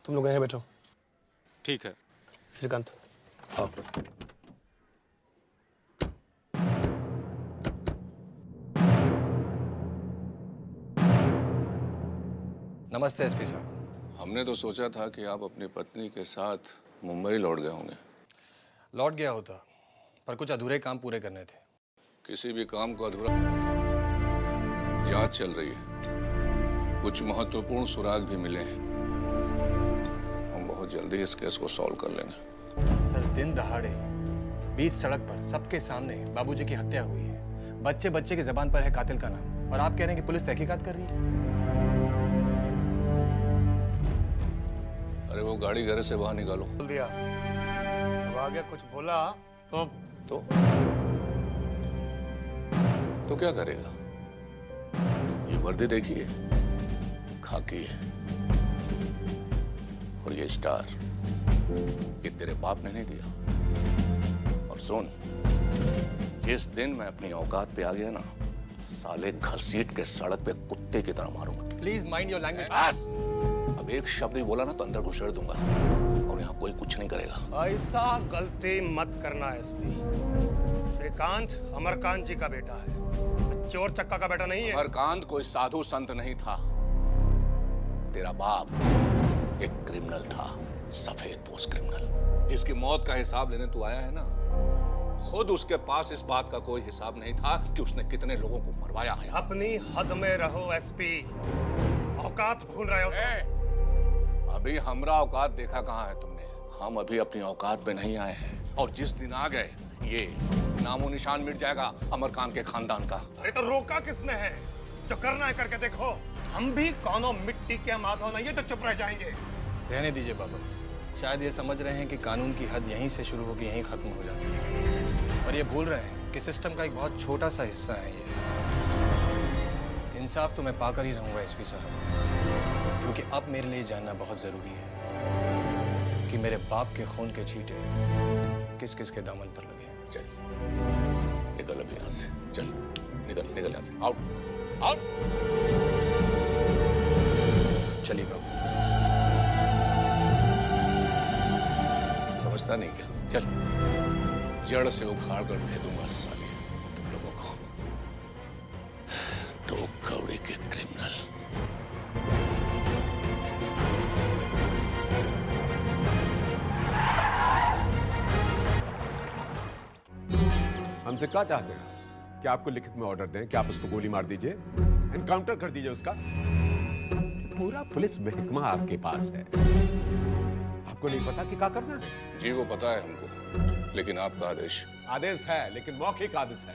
तुम लोग यहाँ बैठो। ठीक है। श्रीकांत आओ। नमस्ते एसपी साहब। हमने तो सोचा था कि आप अपनी पत्नी के साथ मुंबई लौट गए होंगे। लौट गया होता, पर कुछ अधूरे काम पूरे करने थे। किसी भी काम को अधूरा, जांच चल रही है, कुछ महत्वपूर्ण सुराग भी मिले हैं। हम बहुत जल्दी इस केस को सॉल्व कर लेंगे। सर, दिन दहाड़े बीच सड़क पर सबके सामने बाबूजी की हत्या हुई है। बच्चे बच्चे की जबान पर है कातिल का नाम, और आप कह रहे हैं कि पुलिस तहकीकात कर रही है। अरे वो गाड़ी घर से बाहर निकालो। बोल दिया, अब आगे कुछ बोला तो क्या करेगा? ये वर्दी देखिए, खाकी है, और ये स्टार ये तेरे बाप ने नहीं दिया। और सुन, जिस दिन मैं अपनी औकात पे आ गया ना, साले घसीट के सड़क पे कुत्ते की तरह मारूंगा। Please mind your language. अब एक शब्द ही बोला ना तो अंदर घुसेड़ दूंगा, और यहाँ कोई कुछ नहीं करेगा। ऐसा गलती मत करना एसपी। श्रीकांत अमरकांत जी का बेटा है, चोर चक्का का बेटा नहीं है। अमरकांत कोई साधु संत नहीं था। तेरा बाप एक क्रिमिनल था, सफेद पोस्ट क्रिमिनल, जिसकी मौत का हिसाब लेने तू आया है ना। खुद उसके पास इस बात का कोई हिसाब नहीं था कि उसने कितने लोगों को मरवाया है। अपनी हद में रहो एसपी, औकात भूल रहे हो। अभी हमरा औकात देखा कहाँ है तुमने? हम अभी अपनी औकात पे नहीं आए हैं, और जिस दिन आ गए ये नामो निशान मिट जाएगा अमरकांत के खानदान का। अरे तो रोका किसने है? जो करना है करके देखो। हम भी कौनो मिट्टी के माधव नहीं है तो चुप रह जाएंगे। रहने दीजिए बाबा, शायद ये समझ रहे हैं कि कानून की हद यहीं से शुरू होकर यहीं खत्म हो जाती है, और ये भूल रहे हैं कि सिस्टम का एक बहुत छोटा सा हिस्सा है ये। इंसाफ तो मैं पाकर ही रहूंगा एसपी साहब, क्योंकि अब मेरे लिए जानना बहुत जरूरी है कि मेरे बाप के खून के छींटे किस किस के दामन पर लगे। चल निकल अभी यहाँ से, चल निकल निकल यहाँ से, आउट आउट। चलिए बाबू। समझता नहीं क्या? चल, जड़ से उखाड़ कर फेंकूंगा साले तुम लोगों को, दो कौड़ी के क्रिमिनल। हमसे क्या चाहते हैं? कि आपको लिखित में ऑर्डर दें कि आप उसको गोली मार दीजिए, एनकाउंटर कर दीजिए उसका। पूरा पुलिस महकमा आपके पास है, आपको नहीं पता कि क्या करना है? जी वो पता है हमको, लेकिन आपका आदेश? आदेश है, लेकिन मौखिक आदेश है।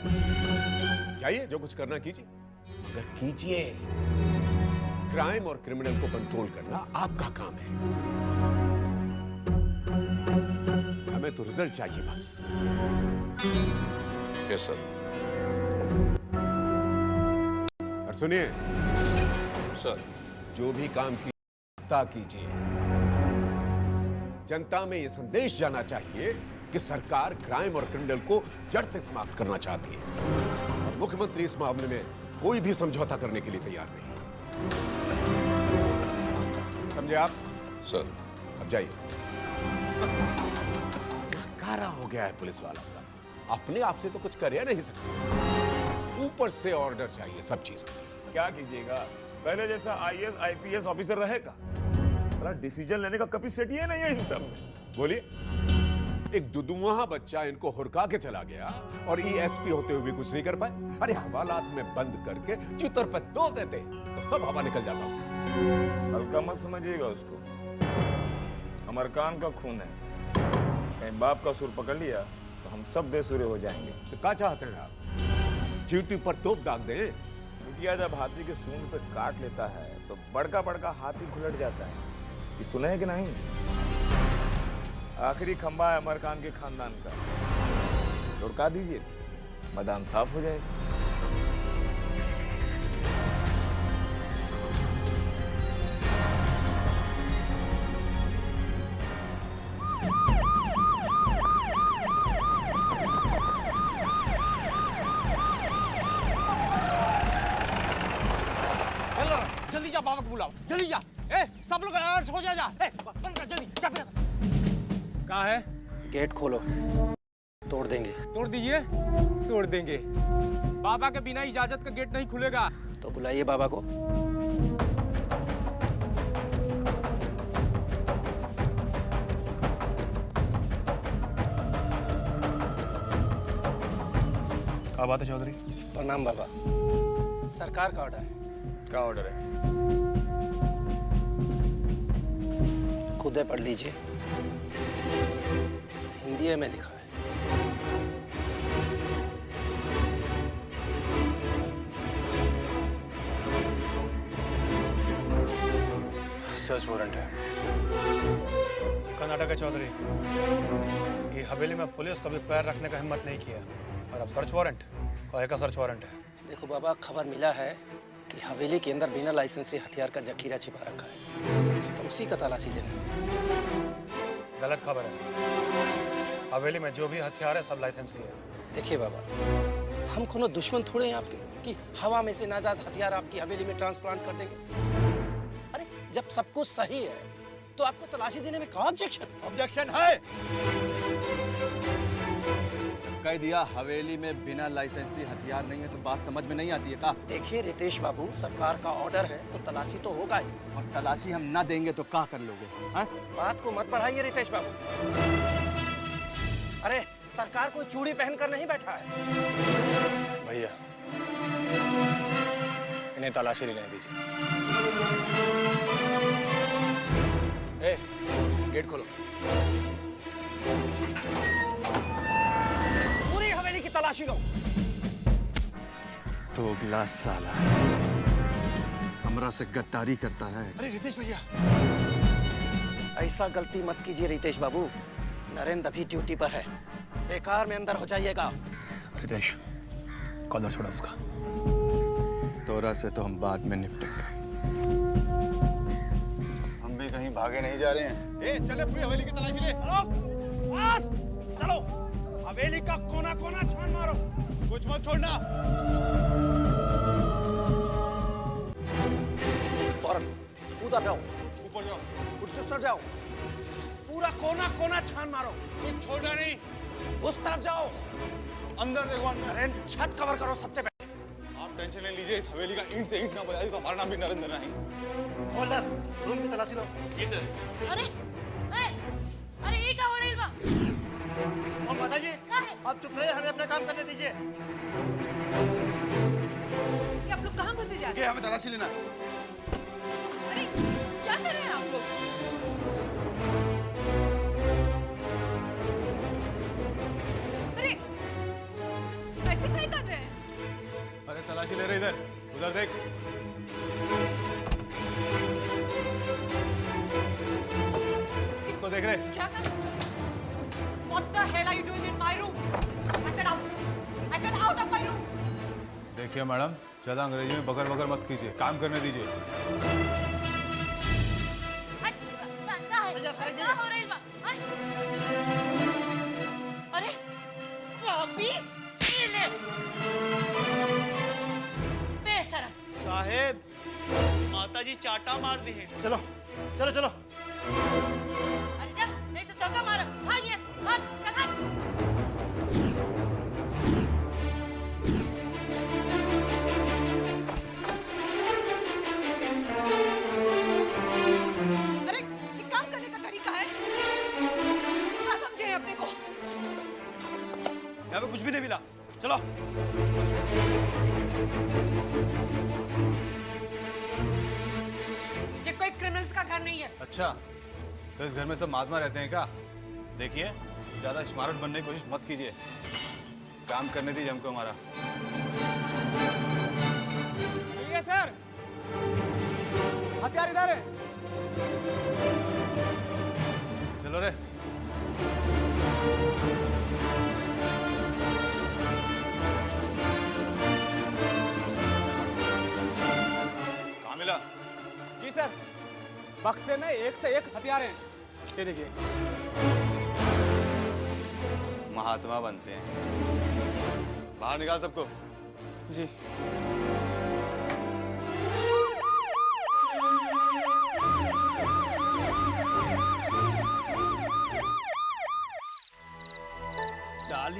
जाइए, जो कुछ करना कीजिए, मगर कीजिए। क्राइम और क्रिमिनल को कंट्रोल करना आपका काम है। हमें तो रिजल्ट चाहिए बस। Yes sir. और सुनिए सर, जो भी काम कीजिए, जनता में यह संदेश जाना चाहिए कि सरकार क्राइम और क्रिमिनल को जड़ से समाप्त करना चाहती है, और मुख्यमंत्री इस मामले में कोई भी समझौता करने के लिए तैयार नहीं। समझे आप? सर अब जाइए। कारा हो गया है पुलिस वाला सब, अपने आप से तो कुछ कर नहीं सकते, ऊपर से ऑर्डर चाहिए सब चीज के लिए। क्या कीजिएगा, पहले जैसा आईएएस आईपीएस ऑफिसर रहेगा? साला डिसीजन लेने का कैपेसिटी है नहीं है इन सब में। बोलिए, एक दुदुआ बच्चा इनको हुरका के चला गया और ईएसपी होते हुए भी कुछ नहीं कर पाए। अरे हवालात में बंद करके चितर पर तोड़ देते तो सब हवा निकल जाता उसका। हल्का मत समझिएगा उसको, अमरकांत का खून है, कहीं बाप का सुर पकड़ लिया तो हम सब बेसुरे हो जाएंगे। तो क्या चाहते हैं आप? चींटी पर तोप दाग दें? चूतिया जब हाथी के सूंड पे काट लेता है तो बड़का बड़का हाथी घुलट जाता है, ये सुने है कि नहीं? आखिरी खंबा है अमरकांत के खानदान का, लुढ़का दीजिए, मैदान साफ हो जाएगा। जल्दी जा, बाबा को बुलाओ, जल्दी जा। सब लोग अलर्ट हो जा। बंद कर जल्दी, चाबी रख। कहाँ है? गेट खोलो, तोड़ देंगे। तोड़ दीजिए। तोड़ देंगे। बाबा के बिना इजाजत का गेट नहीं खुलेगा। तो बुलाइए बाबा को। क्या बात है चौधरी? प्रणाम बाबा। सरकार का ऑर्डर है। क्या ऑर्डर है? खुद पढ़ लीजिए, हिंदी में लिखा है। सर्च वारंट है। कर्नाटक के चौधरी, ये हवेली में पुलिस कभी पैर रखने का हिम्मत नहीं किया, और अब सर्च वारंट? कहे का सर्च वारंट है? देखो बाबा, खबर मिला है कि हवेली के अंदर बिना लाइसेंस से हथियार का जखीरा छिपा रखा है, तो उसी का तलाशी लेना है। गलत खबर है। हवेली में जो भी हथियार है सब लाइसेंसी है। देखिए बाबा, हम कोनो दुश्मन थोड़े हैं आपके कि हवा में से नाजायज हथियार आपकी हवेली में ट्रांसप्लांट कर देंगे। अरे जब सब कुछ सही है तो आपको तलाशी देने में क्या ऑब्जेक्शन? ऑब्जेक्शन है। कह दिया हवेली में बिना लाइसेंसी हथियार नहीं है, तो बात समझ में नहीं आती है का? देखिए रितेश बाबू, सरकार का ऑर्डर है तो तलाशी तो होगा ही। और तलाशी हम ना देंगे तो क्या कर लोगे? हाँ? बात को मत बढ़ाइए रितेश बाबू। अरे सरकार कोई चूड़ी पहनकर नहीं बैठा है। भैया, इन्हें तलाशी लेने दीजिए। ए, गेट खोलो। पूरी हवेली की तलाशी लो। दोगला साला हमरा से गद्दारी करता है। अरे रितेश भैया, ऐसा गलती मत कीजिए रितेश बाबू। नरेंद्र अभी ड्यूटी पर है, बेकार में अंदर हो जाइएगा। रितेश, कॉलर छोड़ा उसका। तोरा से तो हम बाद में निपटेंगे। हम भी कहीं भागे नहीं जा रहे हैं। ए, चले पूरी हवेली की तलाशी ले। चलो, हवेली का कोना कोना छान मारो। कुछ मत छोड़ना। फौरन उधर जाओ, ऊपर जाओ। उस तरफ जाओ, पूरा कोना कोना छान मारो। कुछ छोड़ना नहीं। उस तरफ जाओ, अंदर देखो अंदर। अरे छत कवर करो सबसे पहले। आप टेंशन नहीं लीजिए, इस हवेली का ईंट से ईंट ना बजाई तो हमारा नाम भी नरेंद्र नहीं। होल्डर, रूम की तलाशी लो। जी सर। अरे अरे ये क्या हो रही है? और माता जी, क्या है? आप चुप रहिए, हमें अपना काम करने दीजिए। ये आप लोग कहाँ घुसे जा रहे ये हमें तलाशी लेना है। हैं? अरे क्या कर रहे हैं आप लोग? अरे ऐसे क्या कर रहे हैं? अरे तलाशी ले रहे इधर, उधर देख। इसको देख रहे? क्या कर? What the hell are you doing in my room? I said out. I said out of my room. देखिए मैडम, ज्यादा अंग्रेजी में बकर बकर मत कीजिए, काम करने दीजिए। हट, क्या है? क्या हो रही है? हाँ? अरे पापी, ये ले। बेशरम। साहेब, माताजी चाटा मार दी है। चलो चलो चलो। अरे जा, नहीं तो धक्का मारो। भाग यहाँ से, भाग, चल हट। अरे ये काम करने का तरीका है? क्या समझे अपने को? यहाँ पे कुछ भी नहीं मिला। चलो। ये कोई क्रिमिनल्स का घर नहीं है। अच्छा, तो इस घर में सब महात्मा रहते हैं क्या? देखिए, ज्यादा स्मार्ट बनने की कोशिश मत कीजिए, काम करने दीजिए हमको हमारा। ठीक है सर, हथियार इधर है। चलो रे। कहाँ मिला? जी सर, बक्से में एक से एक हथियार हैं। ये देखिए। महात्मा बनते हैं। बाहर निकाल सबको। जी।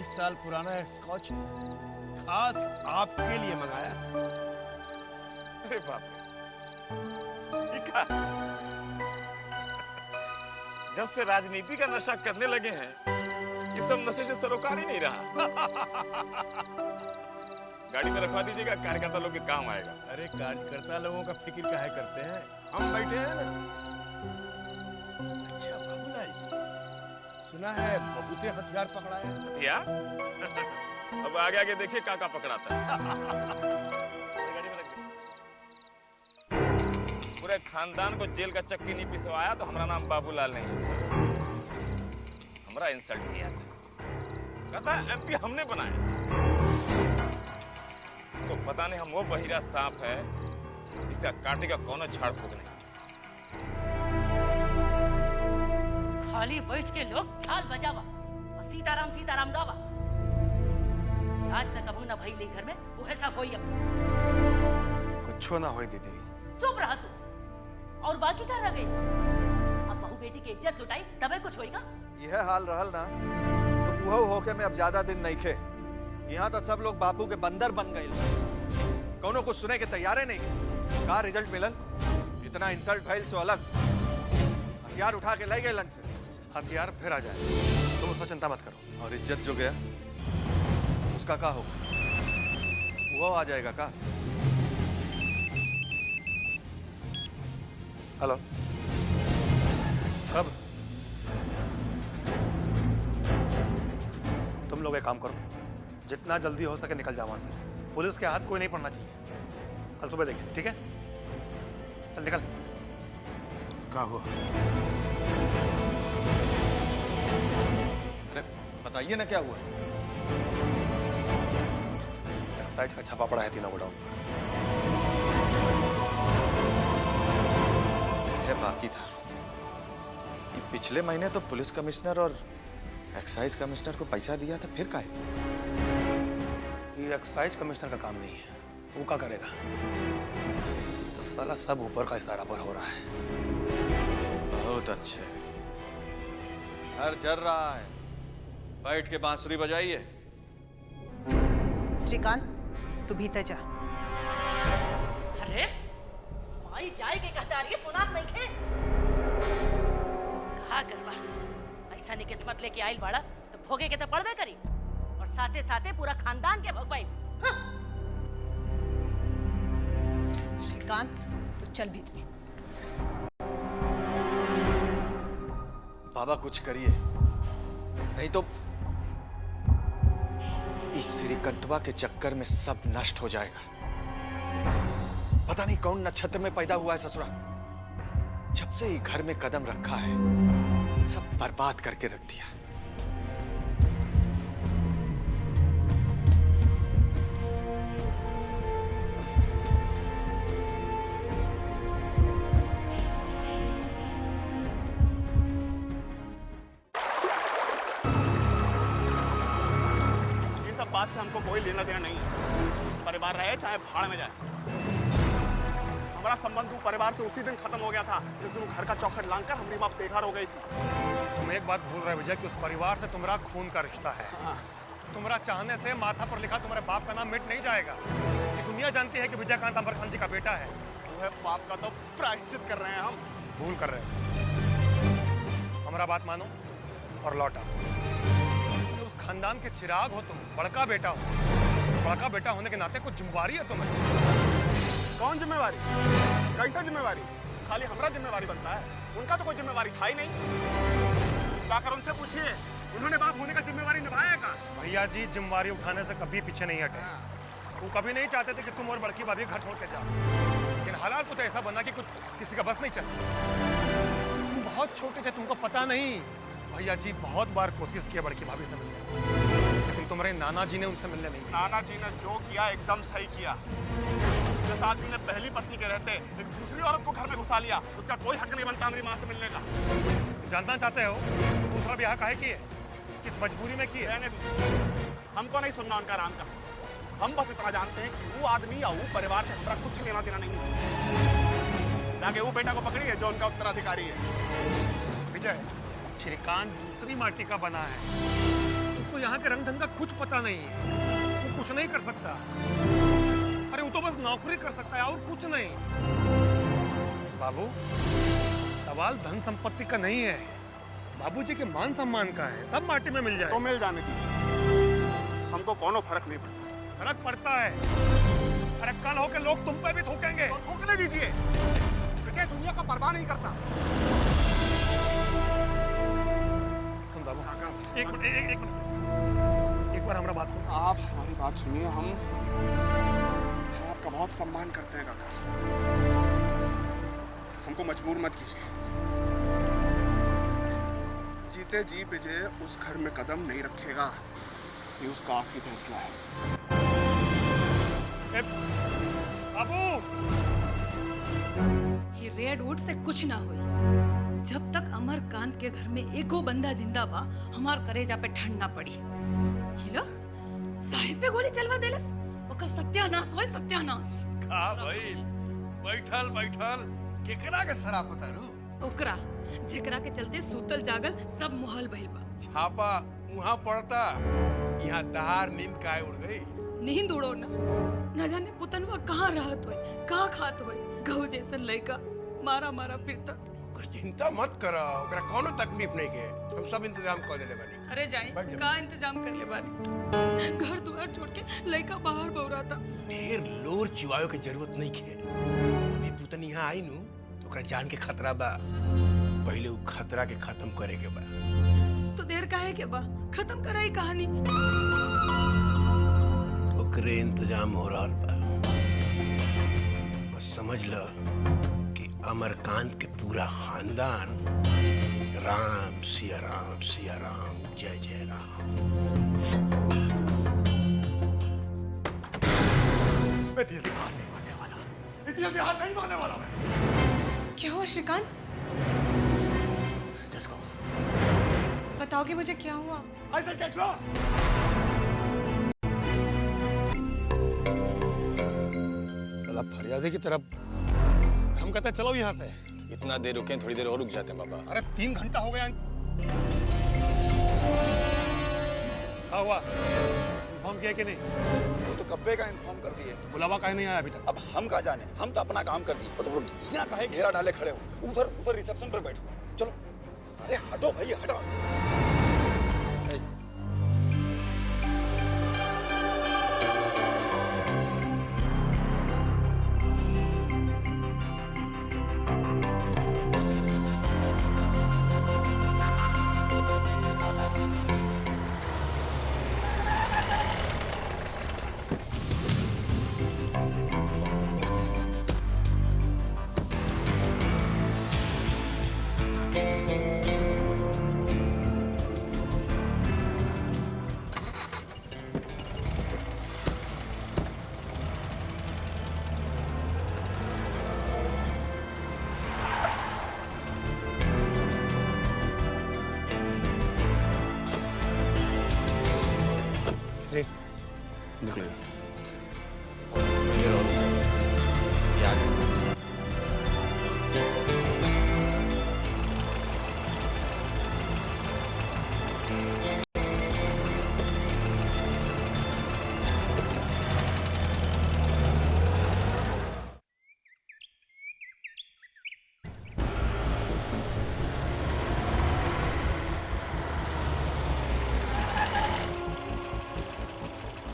20 साल पुराना स्कॉच खास आपके लिए मंगाया। अरे बाप रे, ये क्या? जब से राजनीति का नशा करने लगे हैं, ये सब नशे से सरोकार ही नहीं रहा। गाड़ी में रखवा दीजिएगा, कार्यकर्ता लोग के काम आएगा। अरे कार्यकर्ता लोगों का फिक्र काहे करते हैं, हम बैठे हैं ना। अच्छा बाबूलाल जी, सुना है बहुते हथियार पकड़ा है। हथियार? अब आगे आगे देखिए काका पकड़ाता है। गाड़ी में रख दे। पूरे खानदान को जेल का चक्की नहीं पिसवाया तो हमारा नाम बाबूलाल नहीं है। हमारा इंसल्ट किया था, कहता एमपी हमने बनाया। इसको पता नहीं हम वो बहिरा सांप है जिसका काटे का कोनो झाड़ फूक नहीं। खाली बैठ के लोग झाल बजावा और सीताराम सीताराम गावा। जी आज तक कबू ना भई ले घर में वो है सब होई। अब कुछ ना होई दीदी। चुप रहा तू, और बाकी क्या रह गई? अब बहू बेटी की इज्जत लुटाई तबे कुछ होएगा। यह हाल रहल ना तो उहो होके में अब ज्यादा दिन नहीं खे। यहाँ तो सब लोग बापू के बंदर बन गए, कौनो कुछ सुने के तैयारे नहीं। का रिजल्ट मिलल? इतना इंसल्ट भइल सो अलग हथियार उठा के ले गए लन से। हथियार फिर आ जाए, तुम उसका चिंता मत करो। और इज्जत जो गया उसका का होगा? वो आ जाएगा का? हेलो, कब? तुम लोग एक काम करो, जितना जल्दी हो सके निकल जाओ वहां से। पुलिस के हाथ कोई नहीं पड़ना चाहिए। कल सुबह देखेंगे, ठीक है? चल निकल। क्या हुआ? अरे बताइए ना क्या हुआ? एक्साइज का छापा पड़ा है तीनों गोडाउन पर। ये बाकी था। ये पिछले महीने तो पुलिस कमिश्नर और एक्साइज कमिश्नर को पैसा दिया था, फिर काहे? ये एक्साइज कमिश्नर का काम नहीं है, वो क्या करेगा? तो साला सब ऊपर का इशारा पर हो रहा है। बहुत अच्छे, घर चल रहा है, बैठ के बांसुरी बजाइए। श्रीकांत तू भीतर जा। अरे माई जाए के कहता रही है, सुनात नहीं खे। कहा करवा ऐसा नहीं किस्मत लेके आइल बाड़ा तो भोगे के तो पड़बे करी, और साथे साथे पूरा खानदान के भोग पाई। श्रीकांत तो चल भीतर। बाबा कुछ करिए, नहीं तो इस श्रीकंठवा के चक्कर में सब नष्ट हो जाएगा। पता नहीं कौन नक्षत्र में पैदा हुआ है ससुरा, जब से ही घर में कदम रखा है सब बर्बाद करके रख दिया। बात से हमको कोई लेना देना नहीं है। परिवार रहे चाहे भाड़ में जाए, हमारा संबंध परिवार से उसी दिन खत्म हो गया था जिस दिन घर का चौखट लांघकर हमारी माँ बेघर हो गई थी। तुम एक बात भूल रहे विजय कि उस परिवार से तुम्हारा खून का रिश्ता है। तुम्हारा चाहने से माथा पर लिखा तुम्हारे बाप का नाम मिट नहीं जाएगा। ये दुनिया जानती है कि विजयकांत अमर खान जी का बेटा है। पाप का तो प्रायश्चित कर रहे हैं हम। भूल कर रहे हो। हमारा बात मानो और लौटा। खानदान के चिराग हो तुम, बड़का बेटा हो। बड़का बेटा होने के नाते कुछ जिम्मेवारी है तुम्हें। कौन जिम्मेवारी? कैसा जिम्मेवारी? खाली हमारा जिम्मेवारी बनता है, उनका तो कोई जिम्मेवारी था ही नहीं। जाकर उनसे पूछिए, उन्होंने बाप होने का जिम्मेवारी निभाया का? भैया जी जिम्मेवारी उठाने से कभी पीछे नहीं हटे। वो कभी नहीं चाहते थे कि तुम और बड़की भाभी घर छोड़ के जाओ, लेकिन हालात कुछ ऐसा बना कि कुछ किसी का बस नहीं चला। तुम बहुत छोटे थे, तुमको पता नहीं। भैया जी बहुत बार कोशिश किया बड़की भाभी से मिलने, लेकिन तुम्हारे नाना जी ने उनसे मिलने नहीं दिया। नाना जी ने जो किया एकदम सही किया। जिस आदमी ने पहली पत्नी के रहते एक दूसरी औरत को घर में घुसा लिया, उसका कोई हक नहीं बनता मेरी माँ से मिलने का। जानना चाहते हो तो दूसरा ब्याह काहे किए? किस मजबूरी में किए? हमको नहीं सुनना उनका राम का। हम बस इतना जानते हैं कि वो आदमी या वो परिवार से हमारा कुछ लेना देना नहीं है। जाके वो बेटा को पकड़िए जो उनका उत्तराधिकारी है। विजय, श्रीकांत दूसरी माटी का बना है। उसको यहाँ के रंग ढंग का कुछ पता नहीं है, वो कुछ नहीं कर सकता। अरे वो तो बस नौकरी कर सकता है और कुछ नहीं। बाबू, सवाल धन संपत्ति का नहीं है, बाबूजी के मान सम्मान का है। सब माटी में मिल जाए तो मिल जाने दीजिए, हमको कोनो फर्क नहीं पड़ता। फर्क पड़ता है। अरे कल होके लोग तुम पे भी थूकेंगे। तो थूकने दीजिए, विजय दुनिया का परवाह नहीं करता। सुन बाबू, एक मिनट, एक बार हमारा बात सुन। आप हमारी बात सुनिए, हम आपका बहुत सम्मान करते हैं काका, हमको मजबूर मत कीजिए। जीते जी विजय उस घर में कदम नहीं रखेगा, ये उसका आखिरी फैसला है। बाबू, ये रेडवुड से कुछ ना हुई। जब तक अमरकांत के घर में एको बंदा जिंदा बा, हमार करेजा पे ठंड ना पड़ी। हिलो साहिब पे गोली चलवा देलस, ओकर सत्यानाश होय, सत्यानाश। का भाई बैठल बैठल केकरा के शराब उतारू? ओकरा जेकरा के चलते सूतल जागल सब मुहल बहिल बा। छापा वहाँ पड़ता, यहाँ दहार नींद काहे उड़ गई? नींद उड़ो न जाने पुतनवा कहाँ रहत होय, कहाँ खात होय। गऊ जैसन लड़का मारा मारा फिरता। कुछ चिंता मत करो, ओकरा कोनो तकलीफ नहीं के, हम सब इंतजाम कर देले बानी। अरे जाई का इंतजाम कर ले बानी, घर दुआर छोड़ के लड़का बाहर बौराता। ढेर लोर चिवायो के जरूरत नहीं खे। अभी पुतन यहाँ आई नु तो ओकरा जान के खतरा बा, पहले वो खतरा के खत्म करे के बा। तो देर काहे के बा, खत्म कराई कहानी। ओकरे इंतजाम हो रहा बा, बस समझ लो कि अमरकांत के पूरा खानदान राम सिया राम सिया राम जय जय राम। मैं दिल हार नहीं मानने वाला, दिल हार नहीं मानने वाला मैं। क्या हुआ श्रीकांत? जिसको बताओगे मुझे क्या हुआ? I said get lost. साला फरियादे की तरफ हम कहते हैं चलो यहाँ से। इतना देर रुके, थोड़ी देर और रुक जाते हैं बाबा। अरे 3 घंटा हो गया। हुआ इन्फॉर्म किया कि नहीं? वो तो कब्बे का इन्फॉर्म कर दिए। तो बुलावा काहे नहीं आया अभी तक? अब हम कहाँ जाने, हम तो अपना काम कर दिए। तो यहाँ काहे घेरा डाले खड़े हो? उधर रिसेप्शन पर बैठो। चलो, अरे हटो भाई हटो। निकलो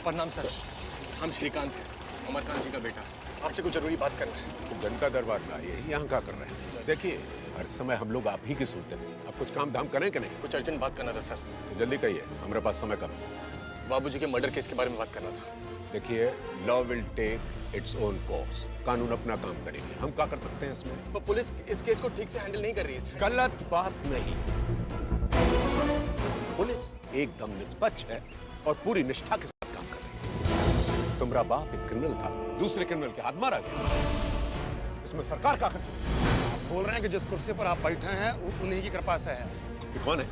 प्रणाम सर, हम श्रीकांत हैं, अमरकांत जी का बेटा। आपसे कुछ जरूरी बात करना है। तो जनता दरबार में आइए, यहाँ क्या कर रहे हैं? देखिए हर समय हम लोग आप ही की सुनते हैं। अब कुछ काम धाम करें कि नहीं? कुछ अर्जेंट बात करना था सर। तो जल्दी कहिए, हमारे पास समय कम है। बाबूजी के मर्डर केस के बारे में बात करना था। देखिए, law will take its own course. कानून अपना काम करेंगे, हम क्या कर सकते हैं इसमें? तो पुलिस इस केस को ठीक से हैंडल नहीं कर रही है। गलत बात नहीं, पुलिस एकदम निष्पक्ष है और पूरी निष्ठा के साथ काम कर रही है। तुम्हारा बाप एक क्रिमिनल था, दूसरे क्रिमिनल के हाथ मारा गया, इसमें सरकार का कसर। बोल रहे हैं कि जिस कुर्सी पर आप बैठे हैं उन्हीं की कृपा से है। ये कौन है?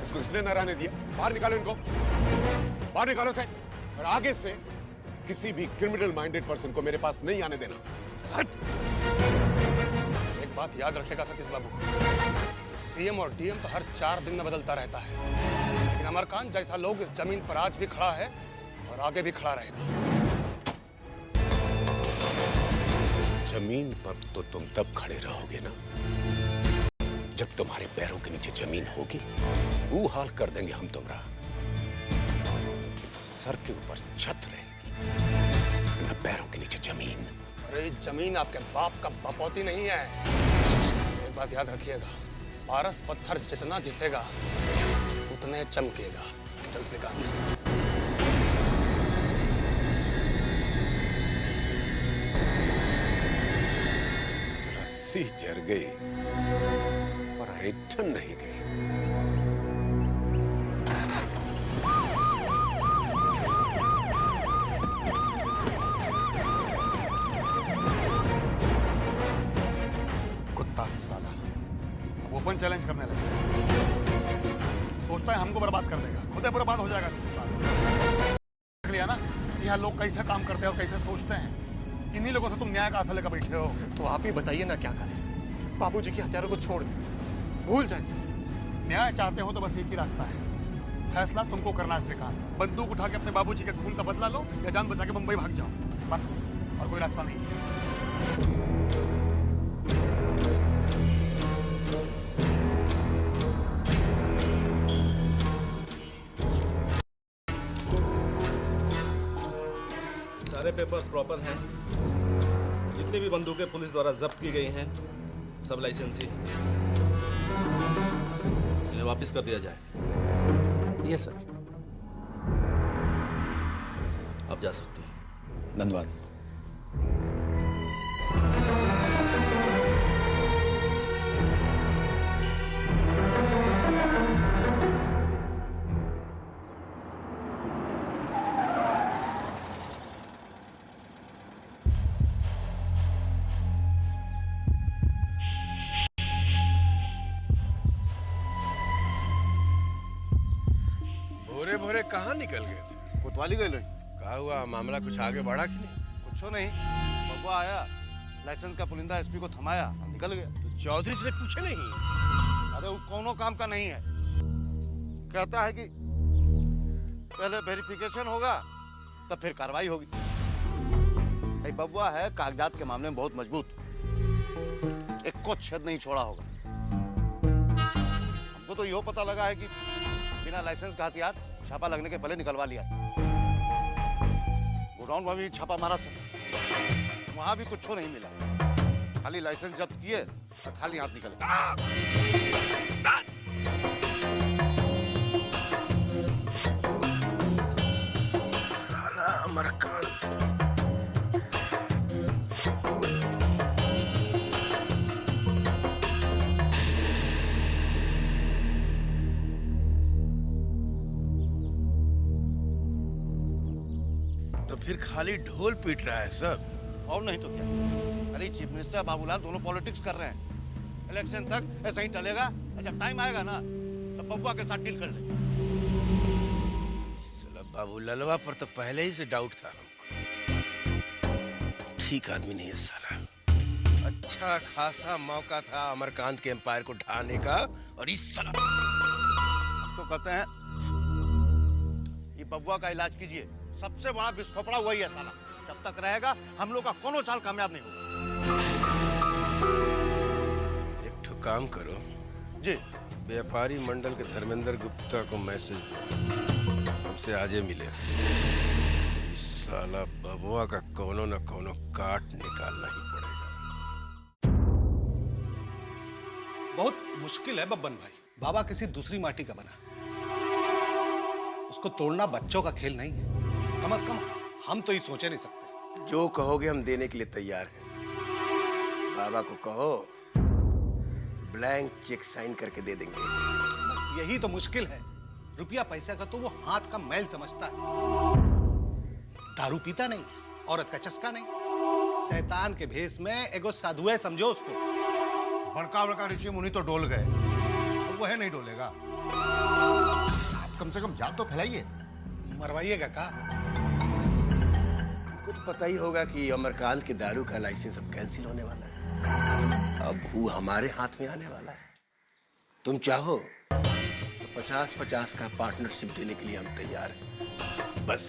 इसको इसने न रहने दिया। बाहर निकालो इनको, बाहर निकालो से। और आगे से किसी भी क्रिमिनल माइंडेड पर्सन को मेरे पास नहीं आने देना। हट! एक बात याद रखेगा सतीश बाबू, सीएम और डीएम तो हर 4 दिन में बदलता रहता है, लेकिन अमरकांत जैसा लोग इस जमीन पर आज भी खड़ा है और आगे भी खड़ा रहेगा। जमीन पर तो तुम तब खड़े रहोगे ना जब तुम्हारे पैरों के नीचे जमीन होगी। वो हाल कर देंगे हम तुम्हारा। सर के ऊपर छत रहेगी न पैरों के नीचे जमीन। अरे जमीन आपके बाप का बपौती नहीं है। एक बात याद रखिएगा, पारस पत्थर जितना घिसेगा उतने चमकेगा। चल श्रीकांत। रस्सी जर गई पर ऐठन नहीं गई। कुत्ता साला अब ओपन चैलेंज करने लगा। सोचता है हमको बर्बाद कर देगा, खुद ही बर्बाद हो जाएगा साला। देख लिया ना यहाँ लोग कैसे काम करते हैं और कैसे सोचते हैं। इन्हीं लोगों से तुम न्याय का आशा लेकर बैठे हो। तो आप ही बताइए ना क्या करें। बाबूजी के हत्यारों को छोड़ दें, भूल जाए सब। न्याय चाहते हो तो बस एक ही रास्ता है, फैसला तुमको करना है श्रीकांत। बंदूक उठा के अपने बाबूजी के खून का बदला लो या जान बचा के बंबई भाग जाओ, बस और कोई रास्ता नहीं है। सारे पेपर्स प्रॉपर हैं। जितनी भी बंदूकें पुलिस द्वारा जब्त की गई हैं सब लाइसेंसी हैं। इन्हें वापस कर दिया जाए। Yes sir. आप जा सकते हैं। धन्यवाद। भोरे भोरे कहाँ निकल गए थे? कोतवाली गए लोग। कहा हुआ मामला कुछ आगे बढ़ा कि नहीं? कुछ नहीं, बबुआ आया, लाइसेंस का पुलिंदा एसपी को थमाया, निकल गया। तो चौधरी से पूछे नहीं? अरे वो कोनो काम का नहीं है। कहता है कि पहले वेरिफिकेशन होगा तब फिर कार्रवाई होगी। भाई बबुआ है, कागजात के मामले में बहुत मजबूत, एक को छेद नहीं छोड़ा होगा। हमको तो यो पता लगा है कि बिना लाइसेंस का हथियार छापा लगने के पहले निकलवा लिया। गोडाउन में भी छापा मारा सर, वहां भी कुछ नहीं मिला। खाली लाइसेंस जब्त किए तो खाली हाथ निकले। साला अमरकांत। तो फिर खाली ढोल पीट रहा है सब। और नहीं तो क्या। अरे चीफ मिनिस्टर बाबूलाल दोनों पॉलिटिक्स कर रहे हैं। इलेक्शन तक ऐसा ही चलेगा। जब टाइम आएगा ना तो बबुआ के साथ डील कर लेंगे। बाबू ललवा पर तो पहले ही से डाउट था हमको। ठीक आदमी नहीं है साला। अच्छा खासा मौका था अमरकांत के एम्पायर को ढाने का, और इस साला तो कहते हैं ये बबुआ का इलाज कीजिए, सबसे बड़ा विस्फोपड़ा वही है साला। जब तक रहेगा हम लोग का कोनो चाल कामयाब नहीं होगा। एक ठो काम करो जी। व्यापारी मंडल के धर्मेंद्र गुप्ता को मैसेज दो, हमसे आजे मिले। इस साला बबुआ का कोनो न कोनो काट निकालना ही पड़ेगा। बहुत मुश्किल है बब्बन भाई। बाबा किसी दूसरी माटी का बना, उसको तोड़ना बच्चों का खेल नहीं है। कम से कम हम तो ये सोचे नहीं सकते। जो कहोगे हम देने के लिए तैयार हैं। बाबा को कहो ब्लैंक चेक साइन करके दे देंगे। बस यही तो मुश्किल है। रुपया पैसा का तो वो हाथ का मैल समझता है। दारू पीता नहीं, औरत का चस्का नहीं, शैतान के भेष में एगो साधु है समझो उसको। बड़का बड़का ऋषि मुनि तो डोल गए, वो है नहीं डोलेगा। आप कम से कम जाल तो फैलाइए। मरवाइएगा का? तुमको तो पता ही होगा कि अमरकांत के दारू का लाइसेंस अब कैंसिल होने वाला है। अब वो हमारे हाथ में आने वाला है। तुम चाहो तो 50-50 का पार्टनरशिप देने के लिए हम तैयार हैं। बस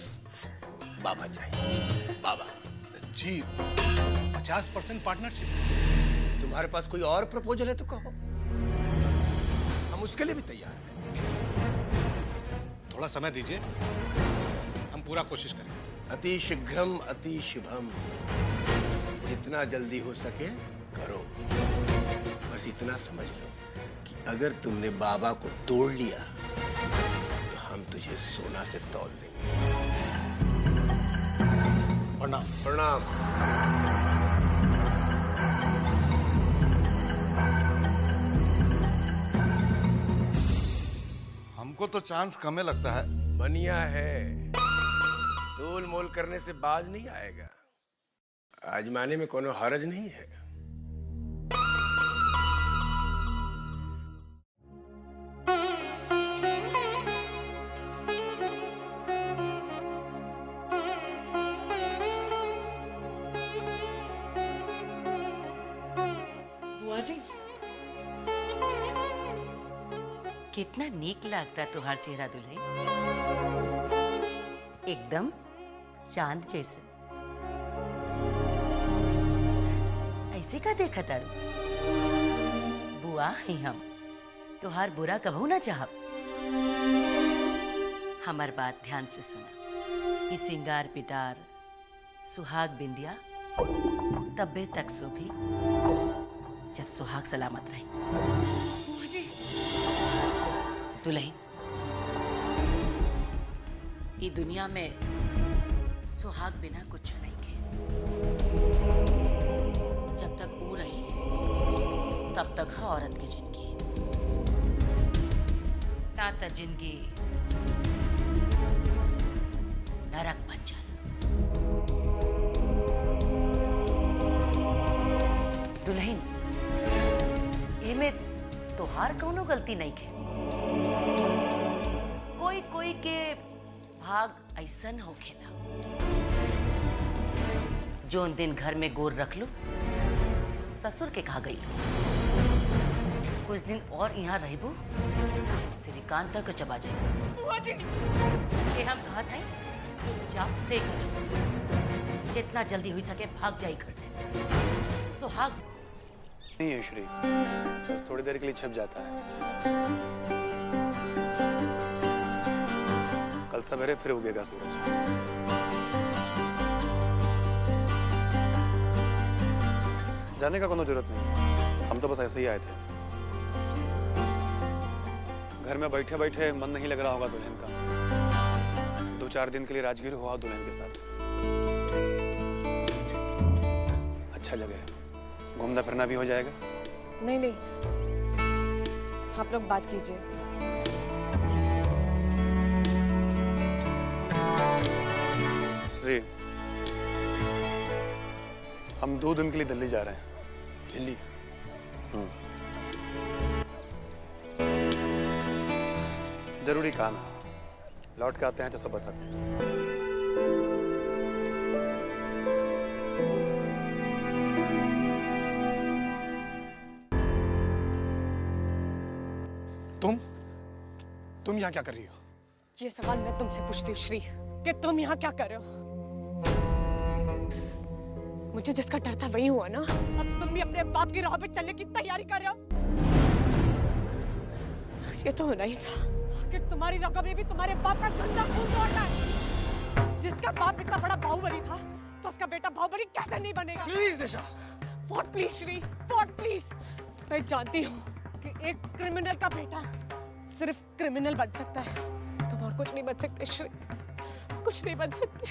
बाबा चाहिए, बाबा। जी 50% पार्टनरशिप। तुम्हारे पास कोई और प्रपोजल है तो कहो, हम उसके लिए भी तैयार हैं। थोड़ा समय दीजिए, हम पूरा कोशिश करेंगे। अति शीघ्रम अति शुभम, जितना जल्दी हो सके करो। बस इतना समझ लो कि अगर तुमने बाबा को तोड़ लिया तो हम तुझे सोना से तौल देंगे। प्रणाम। प्रणाम। हमको तो चांस कमे लगता है। बनिया है, तोल मोल करने से बाज नहीं आएगा। आजमाने में कोनो हरज नहीं है। बुआ जी, कितना नीक लगता तुहार चेहरा दुल्हन, एकदम चांद जैसे। ऐसे का देखा तारू? बुआ ही हम तुहार बुरा कभू ना चाहब। हमार बात ध्यान से सुना। ई सिंगार पिटार, सुहाग बिंदिया तब्बे तक शोभी जब सुहाग सलामत रही। बुआ जी, दुल्हन, ई दुनिया में सुहाग बिना कुछ नहीं के। जब तक वो रही तब तक है औरत की जिंदगी। ना तो जिंदगी नरक बन जाए। दुल्हन, एमे तोहार कौनो गलती नहीं है। कोई कोई के भाग ऐसन होखेला जोन दिन घर में गोर रख लो ससुर के कहा गई। कुछ दिन और यहाँ रहबो तो श्रीकांत तक चबा जाएगा। जे हम कहा था चुपचाप से कर, जितना जल्दी हो सके भाग जाए घर से। सुहाग नहीं है श्री, बस थोड़ी देर के लिए छिप जाता है। कल सवेरे फिर उगेगा सूरज। जाने का कोनो जरूरत नहीं, हम तो बस ऐसे ही आए थे। घर में बैठे बैठे मन नहीं लग रहा होगा दुल्हन का। 2-4 दिन के लिए राजगीर हुआ दुल्हन के साथ। अच्छा जगह है, घूमना फिरना भी हो जाएगा। नहीं नहीं, आप लोग बात कीजिए। श्री, हम 2 दिन के लिए दिल्ली जा रहे हैं। दिल्ली? जरूरी काम है, लौट के आते हैं तो सब बताते हैं। तुम यहाँ क्या कर रही हो? ये सवाल मैं तुमसे पूछती हूँ श्री, कि तुम यहाँ क्या कर रहे हो? मुझे जिसका डर था वही हुआ ना। अब तुम भी अपने बाप की राह पे चलने की तैयारी कर रहे हो। ये तो होना ही था कि तुम्हारी रकम में भी तुम्हारे बाप का गंदा खून दौड़ता है। जिसका बाप इतना बड़ा बाहुबली था तो उसका बेटा बाहुबली कैसे नहीं बनेगा? Please Nisha. What please Shri, what please? मैं जानती हूँ कि एक क्रिमिनल का बेटा सिर्फ क्रिमिनल बन सकता है, तुम और कुछ नहीं बन सकते श्री, कुछ नहीं बन सकते।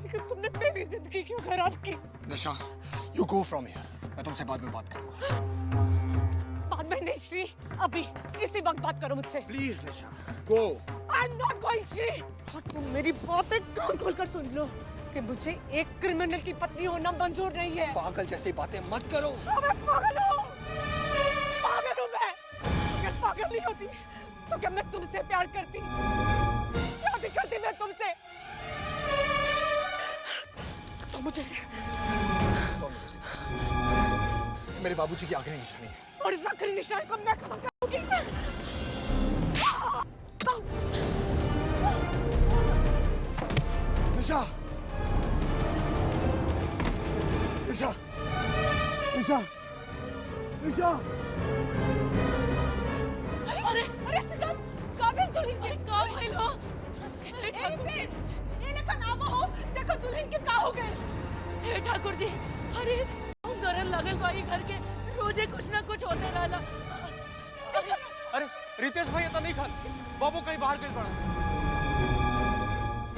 लेकिन तुमने मेरी जिंदगी क्यों खराब की? निशा, you go from here. मैं तुमसे बाद में बात करूंगा। बाद में नहीं श्री, अभी इसी वक्त बात करो मुझसे। Please Nisha, go. I'm not going Shri. और तुम मेरी बातें कान खोलकर सुन लो कि मुझे एक क्रिमिनल की पत्नी होना मंजूर नहीं है। पागल जैसी बातें मत करो। मैं पागल हूँ, पागल हूँ मैं। अगर पागल नहीं होती तो क्या मैं तुमसे प्यार करती, शादी करती मैं तुमसे? तो मुझे से मेरे बाबूजी की आखिरी निशानी है। और इस आखिरी निशानी को मैं खत्म करूंगी। निशा निशा निशा निशा अरे अरे सिकंदर काबिल दुल्हन के का भइल हो ए तेज ये लेखन आवा हो देखो दुल्हन के का हो गए। हे ठाकुर जी, अरे हम डरन लगल भाई घर के रोजे कुछ ना कुछ होते रहला। अरे रितेश भाई तो नहीं खान बाबू कहीं बाहर गए पड़ा।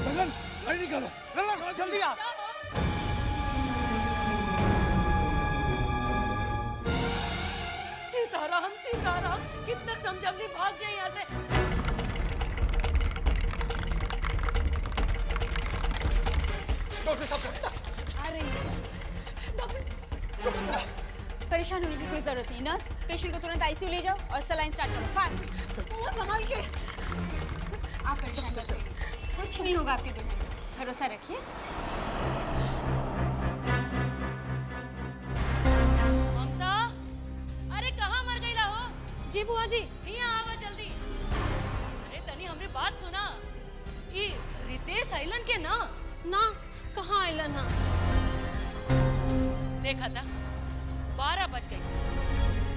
लगन गाड़ी निकालो लगन जल्दी आ। सीताराम सीताराम, कितना समझवली, भाग जाए यहाँ से। डॉक्टर साहब अरे डॉक्टर साहब, परेशान होने की कोई जरूरत नहीं। नर्स, पेशेंट को तुरंत आईसीयू ले जाओ और सलाइन स्टार्ट करो फास्ट। वो संभाल के। आप परेशान मत होइए, कुछ नहीं होगा आपके दुल्हन, भरोसा रखिए। ममता, अरे कहाँ मर गईला हो? जी बुआ जी। यहाँ आवा जल्दी। अरे तनी हमरे बात सुना, ये रितेश आइलन के ना? ना, कहाँ आइलन ना? देखा था 12 बज गई,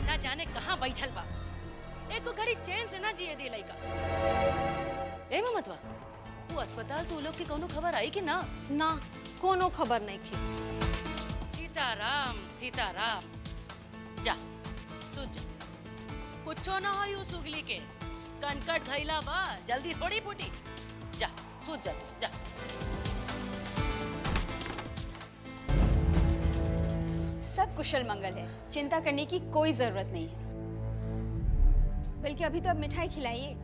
ना जाने कहाँ बैठल बा। एक घड़ी चैन से ना जिए दे लइका। ए ममतवा, वो अस्पताल से वो लोग की कोनो खबर आई कि ना? ना, कोनो खबर नहीं थी। सीताराम सीताराम, जा सूत जा, कुछो ना हो यू सुगली के, कनकट घइला बा, जल्दी थोड़ी फूटी। जा सूत जा तू, जा। सब कुशल मंगल है, चिंता करने की कोई जरूरत नहीं है। बल्कि अभी तो अब मिठाई खिलाइए,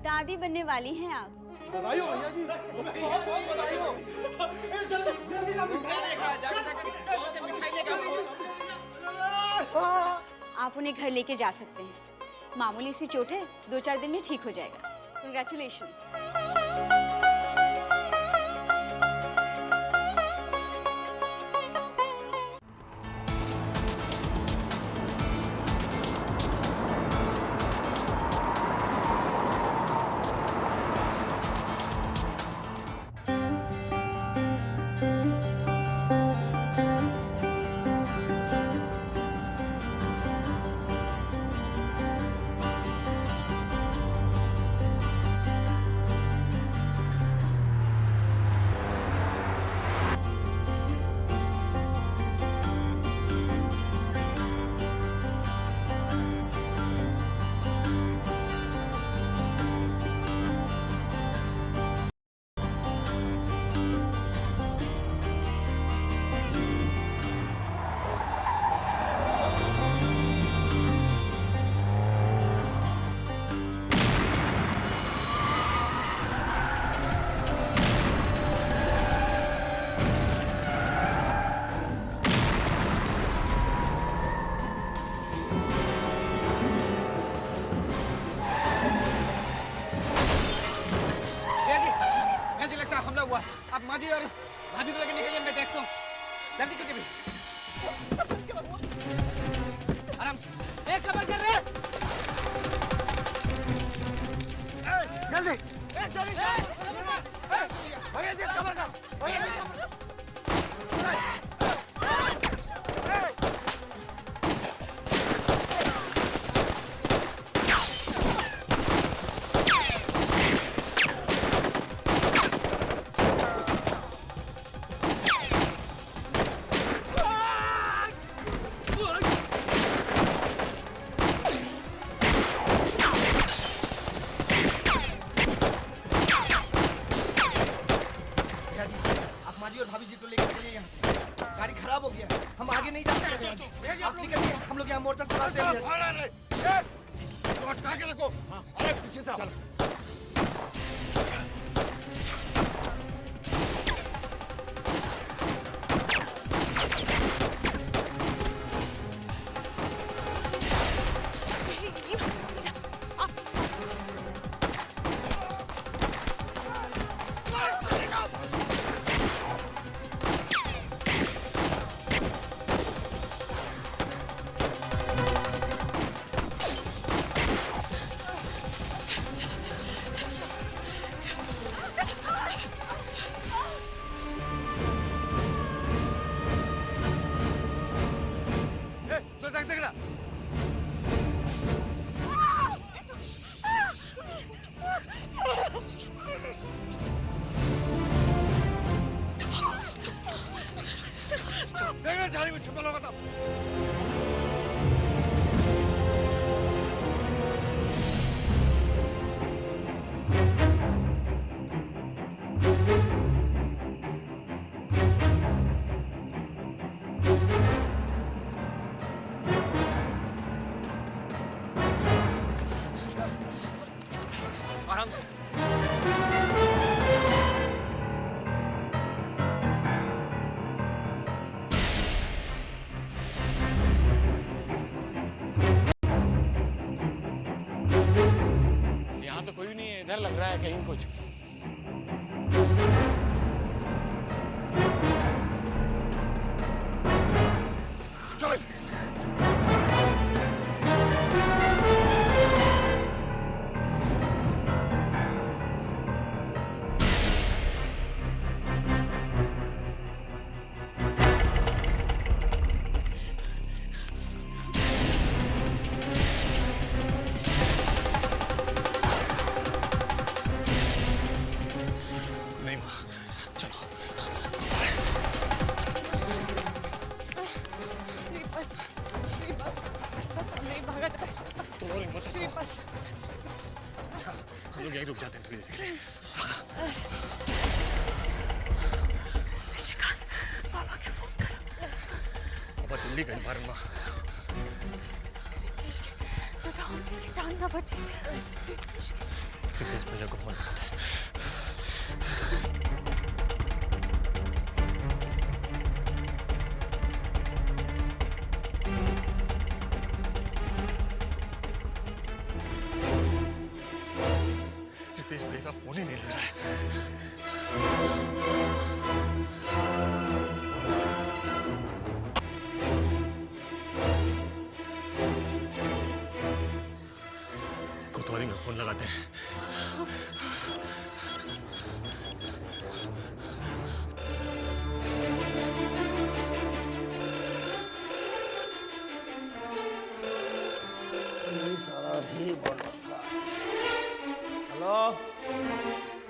दादी बनने वाली हैं आप। बधाई हो भैया जी, बहुत बहुत बधाई हो। जल्दी जल्दी आप उन्हें घर लेके जा सकते हैं, मामूली सी चोट है, 2-4 दिन में ठीक हो जाएगा। कंग्रेचुलेशंस। आप माँ जी और भाभी को लेकर निकलिए, मैं देखता हूँ। जल्दी क्यों भी आराम से एक खबर कर रहे जल्दी जल्दी भैया जी खबर कर भैया जी। गाड़ी खराब हो गया, हम आगे नहीं जा सकते। आप निकलिए, हम लोग यहाँ मोर्चा संभालते हैं। अटका के रखो। अरे पीछे से देखना। देखना झाड़ी में छिपा होगा तब। आराम से। यहाँ तो कोई नहीं है, इधर लग रहा है कहीं कुछ। नहीं माँ, चलो। श्री बस बस अब नहीं भागा जाता श्री बस। अच्छा, हम लोग यहीं रुक जाते हैं थोड़ी देर के लिए। बाबा के फोन करो। पापा दिल्ली गए बाहर माँ। बताओ कि जान ना बची। रितेश भैया को फोन लगाते हैं। रितेश भैया का फोन ही नहीं लग रहा है। कोतवाली में फोन लगाते हैं। सारा भी बोल रहा। हेलो,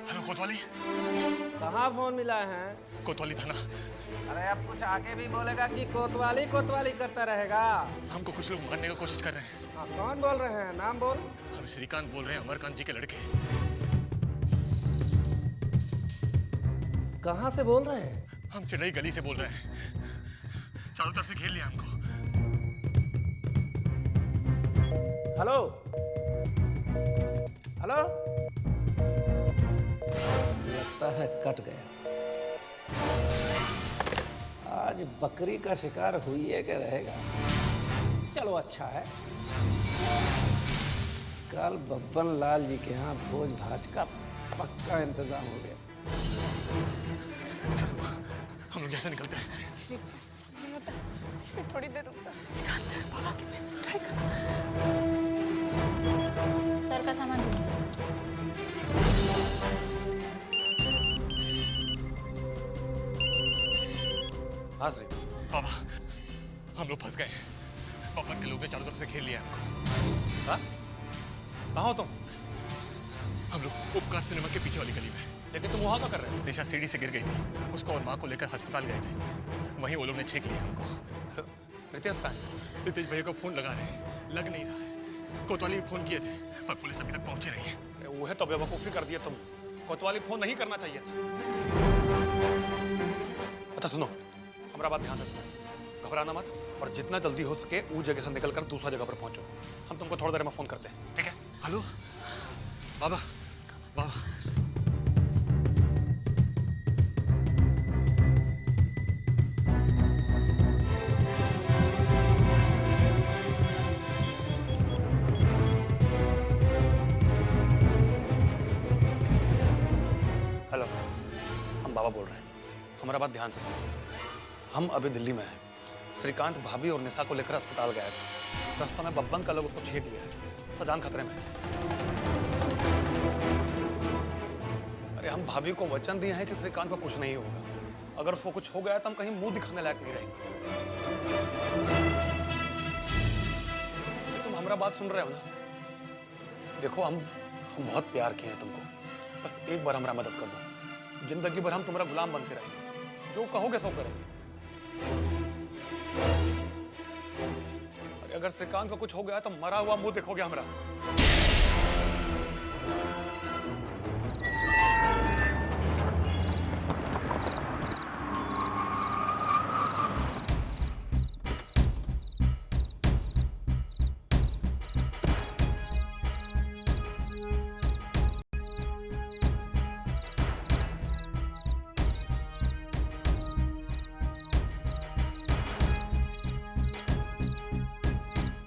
हेलो कोतवाली। कहाँ फोन मिला है? कोतवाली थाना। अरे अब कुछ आगे भी बोलेगा कि कोतवाली कोतवाली करता रहेगा? हमको कुछ लोग मारने की कोशिश कर रहे हैं। हाँ, कौन बोल रहे हैं? नाम बोल। हम श्रीकांत बोल रहे हैं, अमरकांत जी के लड़के। कहाँ से बोल रहे हैं? हम चिड़ई गली से बोल रहे हैं। चारों तरफ से घेर लिया हमको। हेलो हेलो, लगता है कट गया। आज बकरी का शिकार हुई है कि रहेगा? चलो अच्छा है, कल बब्बन लाल जी के यहाँ भोज भाज का पक्का इंतजाम हो गया। चलो हम लोग ऐसे निकलते हैं। श्री बस नहीं होता। श्री थोड़ी देर रुक जा। बाबा की प्लीज ट्राई करो। सर का सामान ढूंढो। हाँ श्री। बाबा, हम लोग फंस गए हैं। बाबा के लोग ने चारों तरफ से घेर लिया हमको। हाँ? कहाँ हो तुम? हम लोग उपकार सिनेमा के पीछे वाली गली में। लेकिन तुम वहाँ क्या कर रहे हो? निशा सीढ़ी से गिर गई थी, उसको और माँ को लेकर अस्पताल गए थे। वहीं वो लोग ने छेक लिया हमको। रितेश कहाँ है? रितेश भैया को फोन लगा रहे हैं, लग नहीं रहा है। कोतवाली भी फोन किए थे पर पुलिस अभी तक पहुंची नहीं है। वो है तो बेवकूफ़ी कर दिया तुम। कोतवाली फोन नहीं करना चाहिए था। अच्छा सुनो, हमारा बात ध्यान से सुनो, घबराना मत और जितना जल्दी हो सके उस जगह से निकलकर दूसरा जगह पर पहुंचो। हम तुमको थोड़ी देर में फोन करते हैं, ठीक है? हेलो बाबा, बाबा हेलो, हम बाबा बोल रहे हैं। हमारा बात ध्यान से सुनो। हम अभी दिल्ली में हैं। श्रीकांत भाभी और निशा को लेकर अस्पताल गया था। रास्ते में बब्बन का लोग उसको छेक लिया है। उसका जान खतरे में है। अरे हम भाभी को वचन दिए हैं कि श्रीकांत को कुछ नहीं होगा। अगर उसको कुछ हो गया तो हम कहीं मुंह दिखाने लायक नहीं रहेंगे। मेरा बात सुन रहे हो ना? देखो हम बहुत प्यार किए हैं तुमको, बस एक बार हमारा मदद कर दो। जिंदगी भर हम तुम्हारा गुलाम बन के रहेंगे, जो कहोगे सो करेंगे। अरे अगर श्रीकांत को कुछ हो गया तो मरा हुआ मुंह देखोगे हमारा।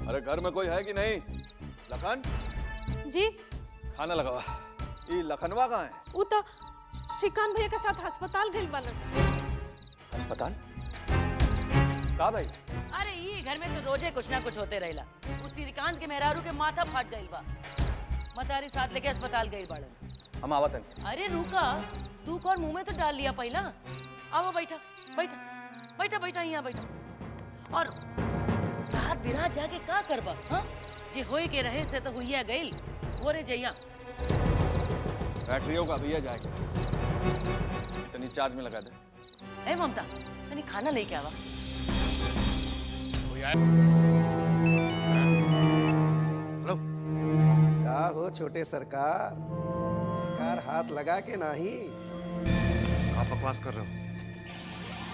अरे घर में कोई है कि नहीं? लखन जी खाना लगावा। ये लखनवा कहाँ है? वो तो श्रीकांत भैया के साथ अस्पताल गइल बालन। अस्पताल का भाई? अरे ये घर में तो रोजे कुछ ना कुछ होते रहेला। उस श्रीकांत के मेहरारू के माथा फाट गइल बा, मतारी साथ लेके अस्पताल गइल बाड़न। हम आवत हैं। अरे रुका, तू और मुंह में तो डाल लिया पहला। आओ बैठा बैठा बैठा बैठा यहाँ बैठा। और रात बिरात जाके का करबा? हाँ, जे होए के रहे से तो हुइया गइल। वो रे जइया बैटरियों का भैया जाएगा, इतनी चार्ज में लगा दे। ए ममता, तनी खाना लेके आवा। हेलो, का हो छोटे सरकार? शिकार हाथ लगा के नहीं? आप बकवास कर रहे हो?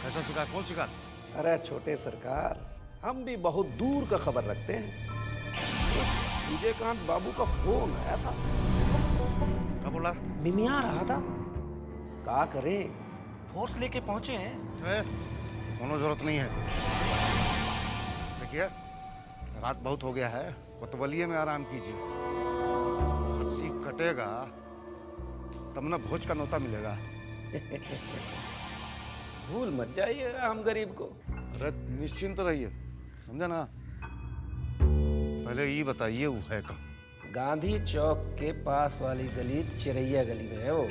कैसा शिकार? कौन शिकार? अरे छोटे सरकार, हम भी बहुत दूर का खबर रखते हैं। विजयकांत बाबू का फोन आया था। क्या बोला? मिमिया रहा था। का करें, फोर्स लेके पहुंचे हैं। कोनो जरूरत नहीं है। देखिए, रात बहुत हो गया है, कोतवालिये में आराम कीजिए। हंसी कटेगा तब ना भोज का नौता मिलेगा। भूल मत जाइएगा हम गरीब को। अरे निश्चिंत रहिए, समझा ना? पहले ये बताइए वो है कहाँ? गांधी चौक के पास वाली गली चिरैया गली में है वो।